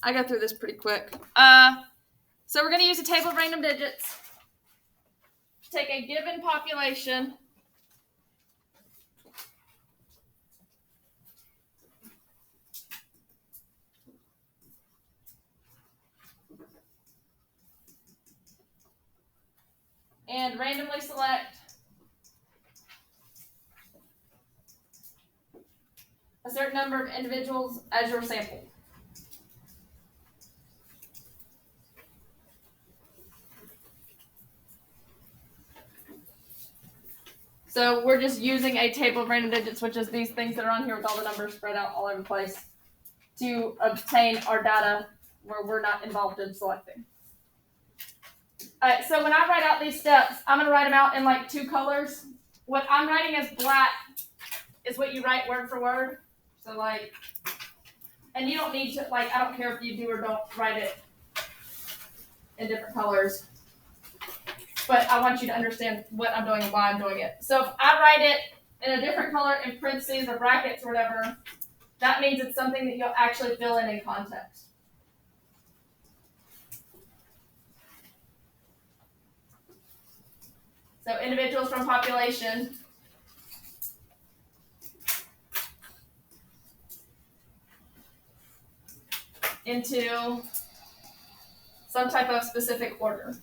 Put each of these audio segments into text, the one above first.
I go through this pretty quick. So we're going to use a table of random digits. Take a given population. And randomly select a certain number of individuals as your sample. So we're just using a table of random digits, which is these things that are on here with all the numbers spread out all over the place, to obtain our data where we're not involved in selecting. All right, so when I write out these steps, I'm going to write them out in like two colors. What I'm writing as black is what you write word for word. So like, and you don't need to, like, I don't care if you do or don't write it in different colors. But I want you to understand what I'm doing and why I'm doing it. So if I write it in a different color in parentheses or brackets or whatever, that means it's something that you'll actually fill in context. So individuals from population into some type of specific order.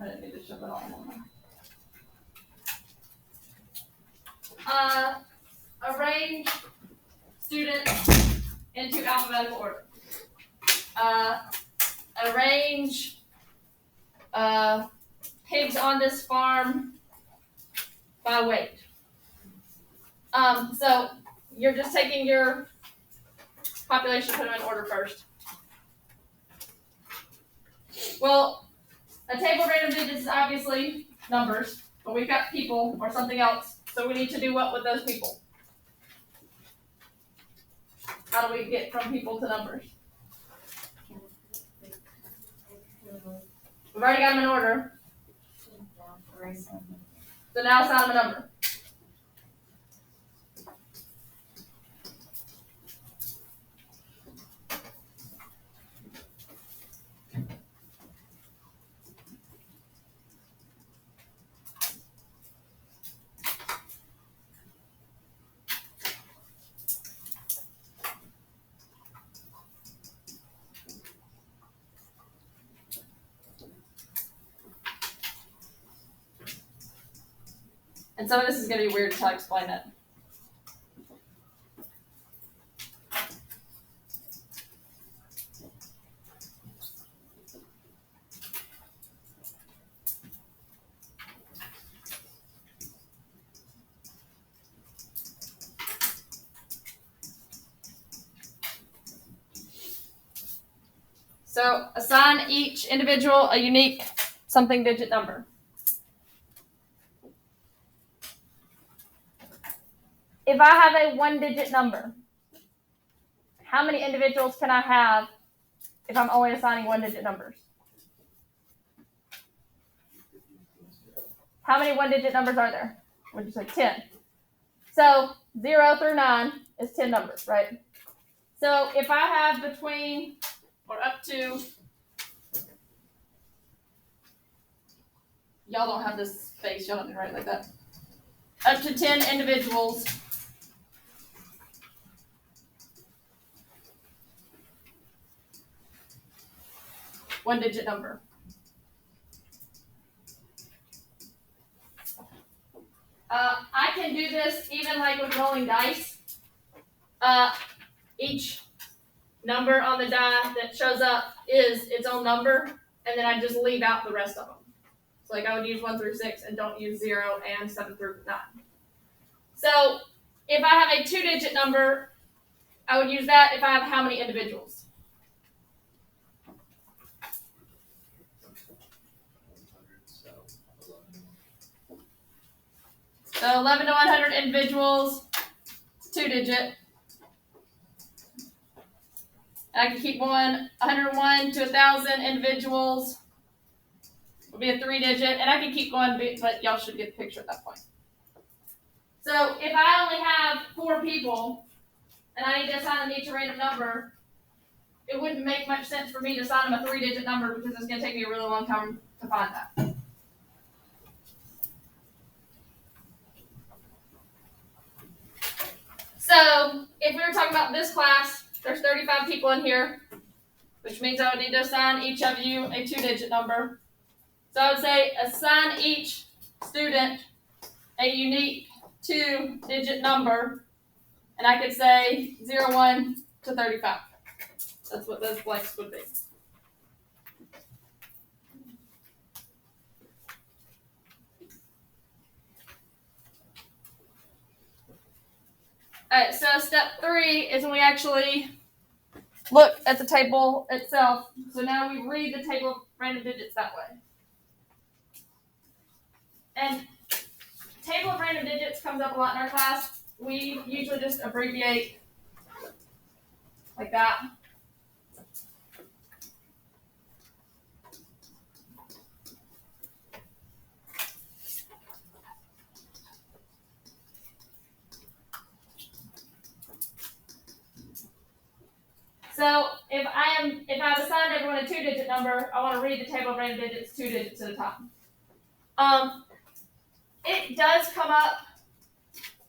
I didn't need to shove it all in. Arrange students into alphabetical order. Arrange pigs on this farm by weight. So you're just taking your population, put them in order first. Well, a table of random digits is obviously numbers, but we've got people or something else, so we need to do what with those people? How do we get from people to numbers? We've already got them in order. So now assign them a number. And some of this is going to be weird until I explain it. So assign each individual a unique something digit number. If I have a one-digit number, how many individuals can I have if I'm only assigning one-digit numbers? How many one-digit numbers are there? What did you say? 10. So 0 through 9 is 10 numbers, right? So if I have between or up to, y'all don't have this space, y'all don't need to write it like that. Up to 10 individuals, one-digit number. I can do this even like with rolling dice. Each number on the die that shows up is its own number, and then I just leave out the rest of them. So like I would use 1 through 6 and don't use 0 and 7 through 9. So if I have a 2-digit number, I would use that if I have how many individuals? So 11 to 100 individuals, it's 2-digit. I can keep going. 101 to 1,000 individuals, will be a 3-digit, and I can keep going, but y'all should get the picture at that point. So if I only have 4 people, and I need to assign them each a random number, it wouldn't make much sense for me to assign them a 3-digit number because it's going to take me a really long time to find that. So if we were talking about this class, there's 35 people in here, which means I would need to assign each of you a 2-digit number. So I would say assign each student a unique 2-digit number, and I could say 01 to 35. That's what those blanks would be. Alright, so step 3 is when we actually look at the table itself. So now we read the table of random digits that way. And table of random digits comes up a lot in our class. We usually just abbreviate like that. So if I've assigned everyone a 2-digit number, I want to read the table of random digits 2 digits at a time. It does come up.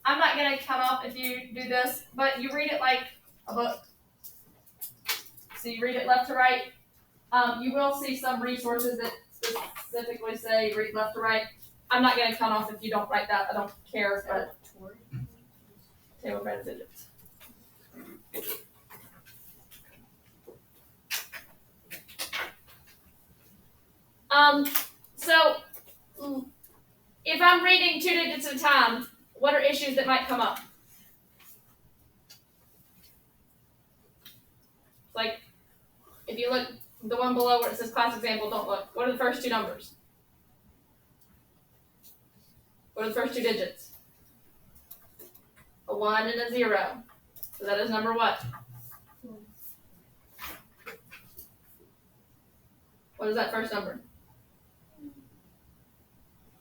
I'm not going to come up if you do this, but you read it like a book. So you read it left to right. You will see some resources that specifically say read left to right. I'm not going to count off if you don't write that. I don't care, but table of random digits. So if I'm reading 2 digits at a time, what are issues that might come up? Like, if you look, the one below where it says class example, don't look. What are the first 2 numbers? What are the first 2 digits? A 1 and a 0. So that is number what? What is that first number?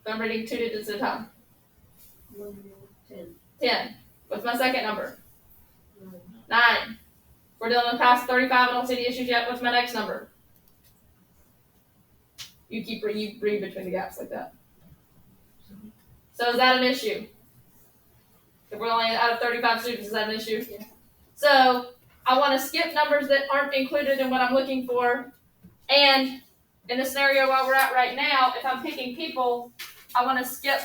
So I'm reading 2 digits at a time. 10. What's my second number? 9. We're dealing with past 35. I don't see the issues yet. What's my next number? You read between the gaps like that. So is that an issue? If we're only out of 35 students, is that an issue? Yeah. So I want to skip numbers that aren't included in what I'm looking for. And in the scenario where we're at right now, if I'm picking people, I want to skip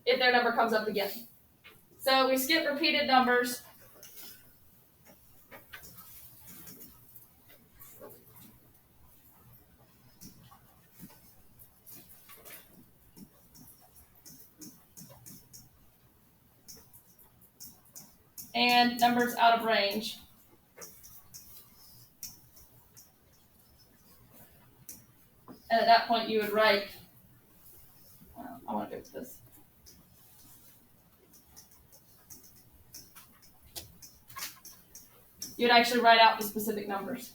if their number comes up again. So we skip repeated numbers. And numbers out of range. And at that point, you would write, I want to go to this. You would actually write out the specific numbers.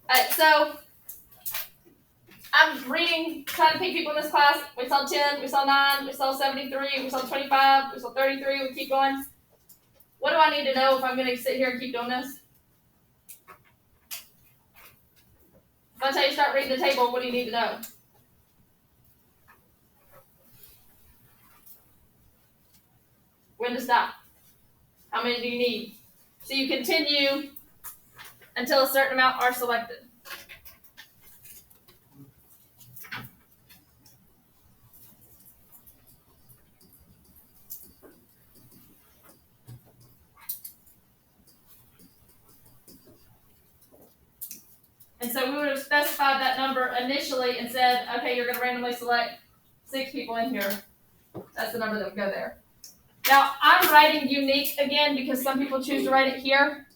Alright, so I'm reading, trying to pick people in this class. We saw 10, we saw 9, we saw 73, we saw 25, we saw 33, we keep going. What do I need to know if I'm going to sit here and keep doing this? If I tell you to start reading the table, what do you need to know? When to stop? How many do you need? So you continue until a certain amount are selected. And so we would have specified that number initially and said, okay, you're going to randomly select 6 people in here. That's the number that would go there. Now, I'm writing unique again because some people choose to write it here.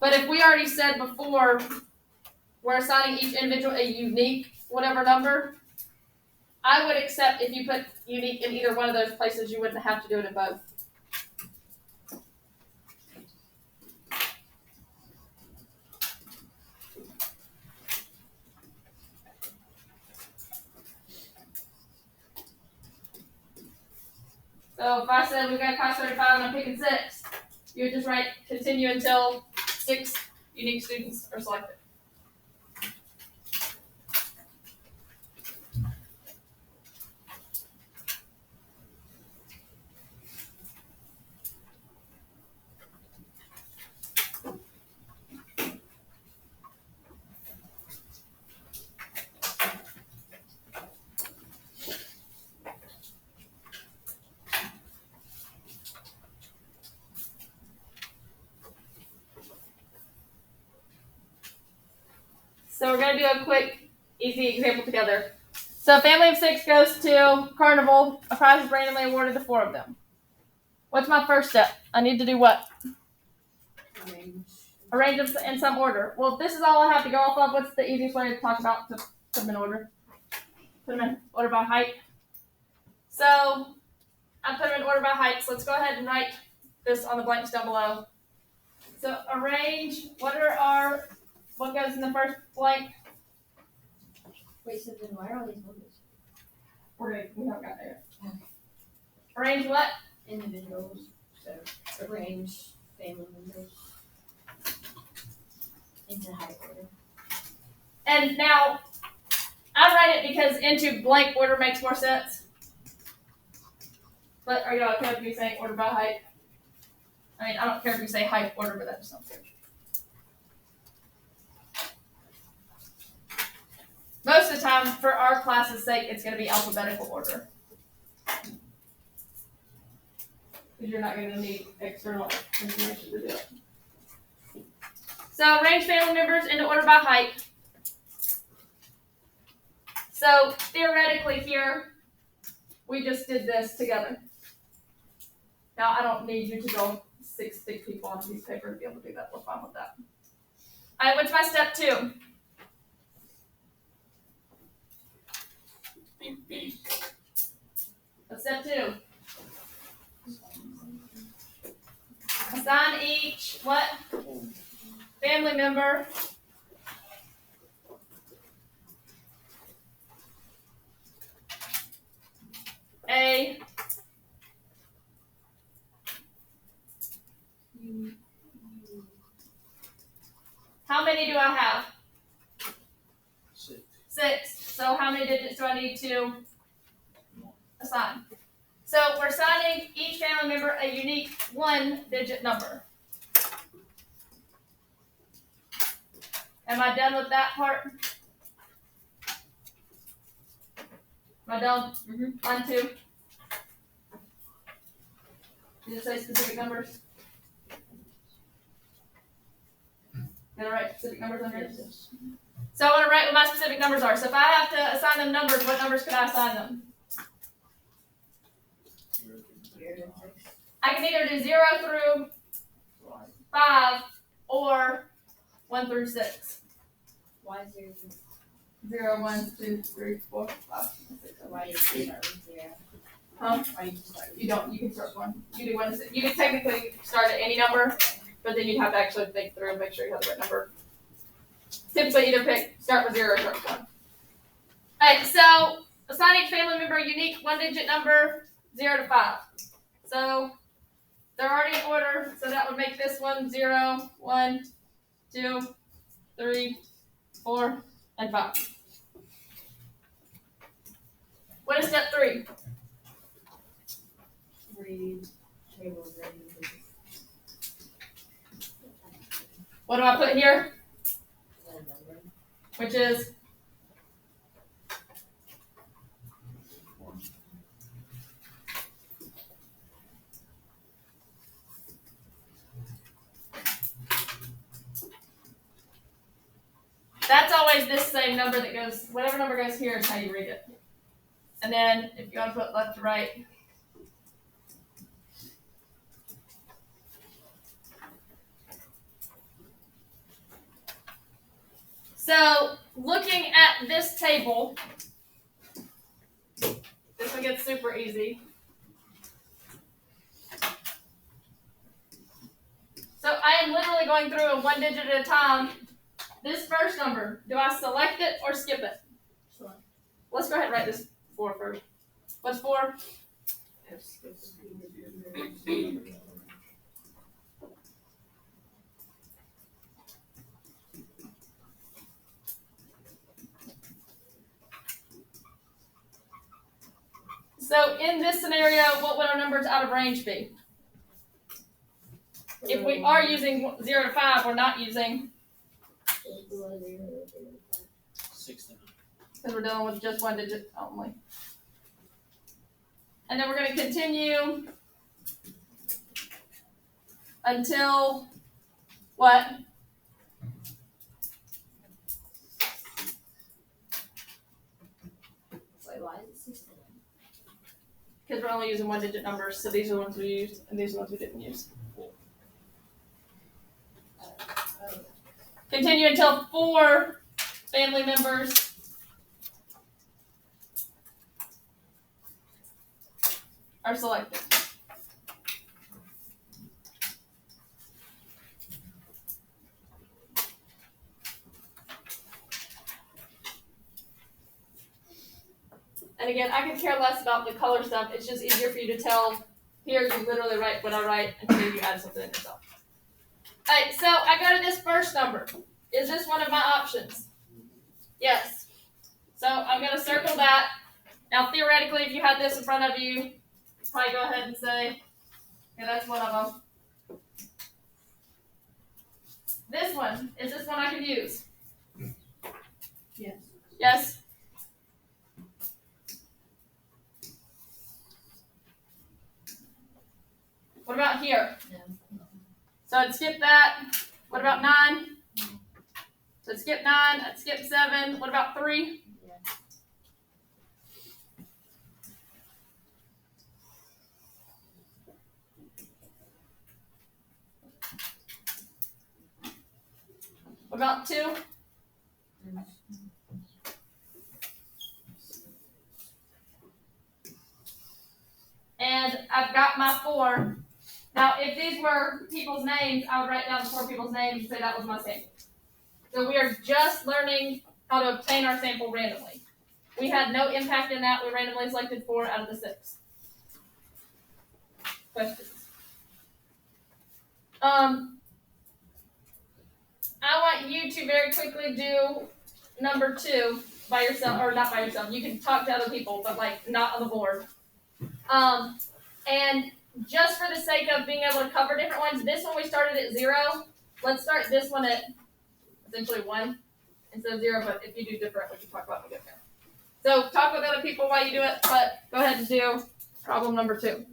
But if we already said before, we're assigning each individual a unique whatever number, I would accept if you put unique in either one of those places, you wouldn't have to do it in both. So if I said we've got class 35 and I'm picking 6, you would just write continue until 6 unique students are selected. So we're going to do a quick, easy example together. So a family of 6 goes to Carnival. A prize is randomly awarded to 4 of them. What's my first step? I need to do what? Arrange them in some order. Well, this is all I have to go off of. What's the easiest way to talk about to put them in order? Put them in order by height. So I put them in order by height. So let's go ahead and write this on the blanks down below. So arrange, what goes in the first blank? Wait, so then why are all these numbers? We haven't got there. Okay. Arrange what? Individuals. So arrange family members into high order. And now I write it because into blank order makes more sense. But are y'all okay with me saying order by height? I mean, I don't care if you say height order, but that just sounds good. Most of the time, for our class's sake, it's going to be alphabetical order. Because you're not going to need external information to do it. So arrange family members into order by height. So theoretically here, we just did this together. Now I don't need you to go 6 big people on a piece of paper to be able to do that. We're fine with that. All right, what's my step 2? What's step 2? Assign each what? Family member a how many do I have? 6. So how many digits do I need to assign? So we're assigning each family member a unique 1-digit number. Am I done with that part? Am I done? Mm-hmm. 1, 2. Did it say specific numbers? Did I write specific numbers under it? Yes. So I want to write what my specific numbers are. So if I have to assign them numbers, what numbers could I assign them? I can either do 0 through 5 or 1 through 6. Why 0? 0, 1, 2, 3, 4, 5, 6. Why do you start with 0? Huh? Why do you start with 0? You don't. You can start 1. You do 1 to 6. You can technically start at any number, but then you'd have to actually think through and make sure you have the right number. Typically, either start with 0 or start with 1. Alright, so assign each family member a unique 1-digit number, 0 to 5. So they're already in order, so that would make this one 0, 1, 2, 3, 4, and 5. What is step 3? Read table of ranges. What do I put here? Which is? That's always this same number that goes, whatever number goes here is how you read it. And then if you want to put left to right. So looking at this table, one gets super easy. So I am literally going through a 1 digit at a time. This first number, do I select it or skip it? Select. Let's go ahead and write this 4 first. What's 4? So in this scenario, what would our numbers out of range be? If we are using 0 to 5, we're not using, 6 to 9. because we're dealing with just 1 digit only. And then we're going to continue until what? Wait, why is it 6 to 9? Because we're only using 1 digit numbers, so these are the ones we used, and these are the ones we didn't use. Continue until 4 family members are selected. And again, I could care less about the color stuff. It's just easier for you to tell. Here, you literally write what I write, and here you add something in yourself. All right, so I go to this first number. Is this one of my options? Yes. So I'm going to circle that. Now, theoretically, if you had this in front of you, probably go ahead and say, yeah, that's one of them. This one, is this one I can use? Yes. Yes? What about here? No. So I'd skip that. What about 9? So I'd skip 9, I'd skip 7. What about 3? Yeah. What about 2? And I've got my 4. Now, if these were people's names, I would write down the 4 people's names and say that was my sample. So we are just learning how to obtain our sample randomly. We had no impact in that. We randomly selected 4 out of the 6. Questions? I want you to very quickly do number 2 by yourself, or not by yourself. You can talk to other people, but like not on the board. And just for the sake of being able to cover different ones, this one we started at 0. Let's start this one at essentially 1 instead of 0, but if you do different, we can talk about it again. So talk with other people while you do it, but go ahead and do problem number 2.